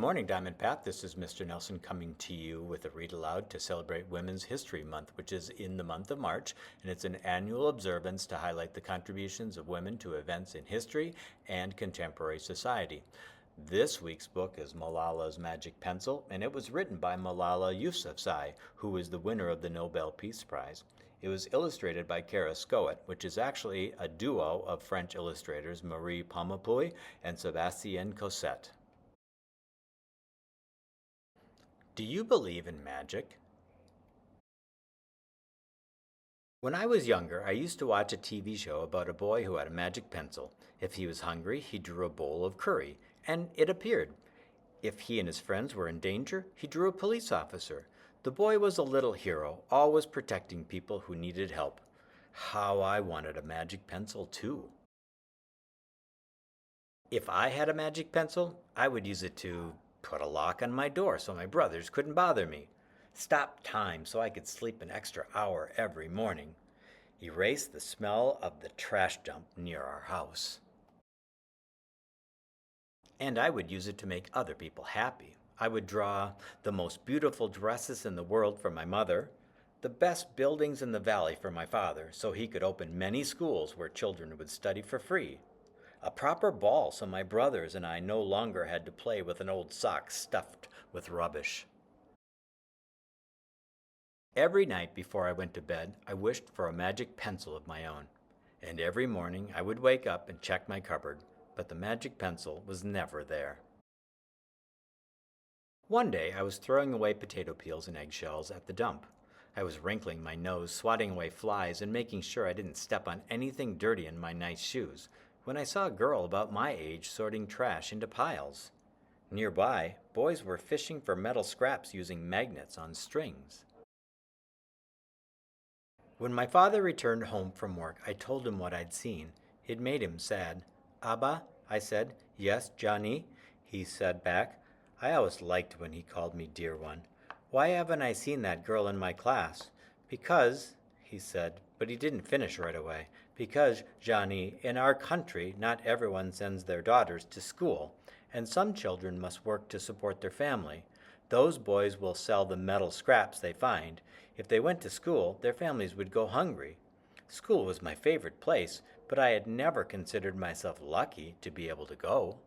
Morning, Diamond Path. This is Mr. Nelson coming to you with a read aloud to celebrate Women's History Month, which is in the month of March, and it's an annual observance to highlight the contributions of women to events in history and contemporary society. This week's book is Malala's Magic Pencil, and it was written by Malala Yousafzai, who is the winner of the Nobel Peace Prize. It was illustrated by Kerascoet, which is actually a duo of French illustrators Marie Pommepuy and Sebastien Cosset. Do you believe in magic? When I was younger, I used to watch a TV show about a boy who had a magic pencil. If he was hungry, he drew a bowl of curry, and it appeared. If he and his friends were in danger, he drew a police officer. The boy was a little hero, always protecting people who needed help. How I wanted a magic pencil, too. If I had a magic pencil, I would use it to put a lock on my door so my brothers couldn't bother me, stop time so I could sleep an extra hour every morning, erase the smell of the trash dump near our house. And I would use it to make other people happy. I would draw the most beautiful dresses in the world for my mother, the best buildings in the valley for my father, so he could open many schools where children would study for free, a proper ball so my brothers and I no longer had to play with an old sock stuffed with rubbish. Every night before I went to bed, I wished for a magic pencil of my own. And every morning I would wake up and check my cupboard, but the magic pencil was never there. One day I was throwing away potato peels and eggshells at the dump. I was wrinkling my nose, swatting away flies, and making sure I didn't step on anything dirty in my nice shoes, when I saw a girl about my age sorting trash into piles. Nearby, boys were fishing for metal scraps using magnets on strings. When my father returned home from work, I told him what I'd seen. It made him sad. "Abba," I said. "Yes, Johnny," he said back. I always liked when he called me dear one. "Why haven't I seen that girl in my class?" "Because," he said, but he didn't finish right away. "Because, Johnny, in our country, not everyone sends their daughters to school, and some children must work to support their family. Those boys will sell the metal scraps they find. If they went to school, their families would go hungry. School was my favorite place, but I had never considered myself lucky to be able to go."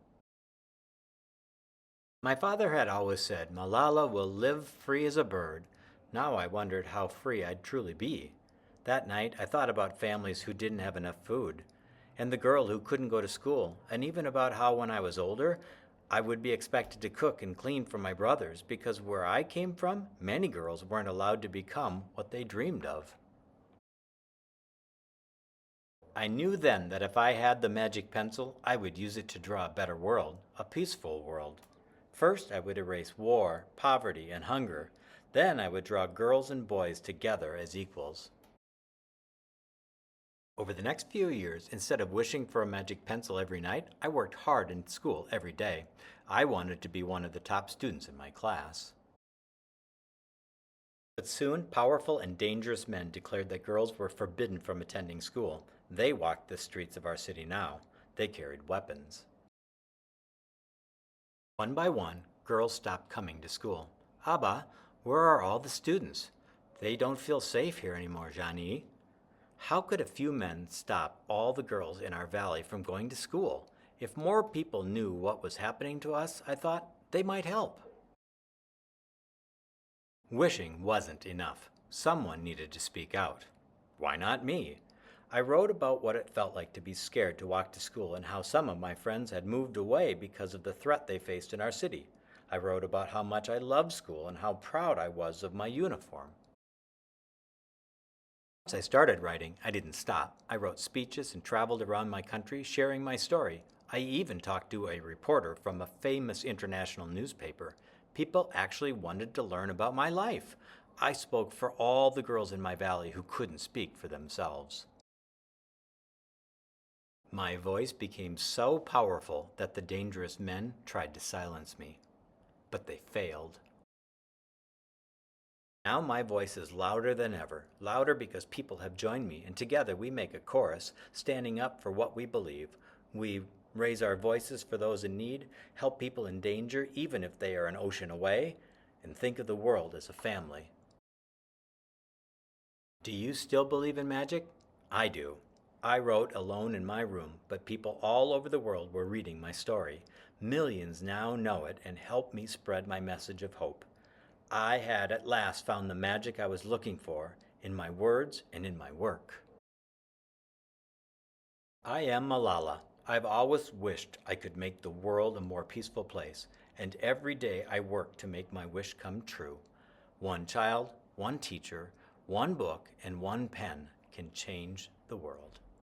My father had always said, "Malala will live free as a bird." Now I wondered how free I'd truly be. That night I thought about families who didn't have enough food, and the girl who couldn't go to school, and even about how when I was older, I would be expected to cook and clean for my brothers, because where I came from, many girls weren't allowed to become what they dreamed of. I knew then that if I had the magic pencil, I would use it to draw a better world, a peaceful world. First, I would erase war, poverty, and hunger. Then I would draw girls and boys together as equals. Over the next few years, instead of wishing for a magic pencil every night, I worked hard in school every day. I wanted to be one of the top students in my class. But soon, powerful and dangerous men declared that girls were forbidden from attending school. They walked the streets of our city now. They carried weapons. One by one, girls stopped coming to school. "Abba, where are all the students? They don't feel safe here anymore, Johnny." How could a few men stop all the girls in our valley from going to school? If more people knew what was happening to us, I thought, they might help. Wishing wasn't enough. Someone needed to speak out. Why not me? I wrote about what it felt like to be scared to walk to school and how some of my friends had moved away because of the threat they faced in our city. I wrote about how much I loved school and how proud I was of my uniform. Once I started writing, I didn't stop. I wrote speeches and traveled around my country sharing my story. I even talked to a reporter from a famous international newspaper. People actually wanted to learn about my life. I spoke for all the girls in my valley who couldn't speak for themselves. My voice became so powerful that the dangerous men tried to silence me, but they failed. Now my voice is louder than ever, louder because people have joined me, and together we make a chorus, standing up for what we believe. We raise our voices for those in need, help people in danger even if they are an ocean away, and think of the world as a family. Do you still believe in magic? I do. I wrote alone in my room, but people all over the world were reading my story. Millions now know it and help me spread my message of hope. I had at last found the magic I was looking for in my words and in my work. I am Malala. I've always wished I could make the world a more peaceful place, and every day I work to make my wish come true. One child, one teacher, one book, and one pen can change the world.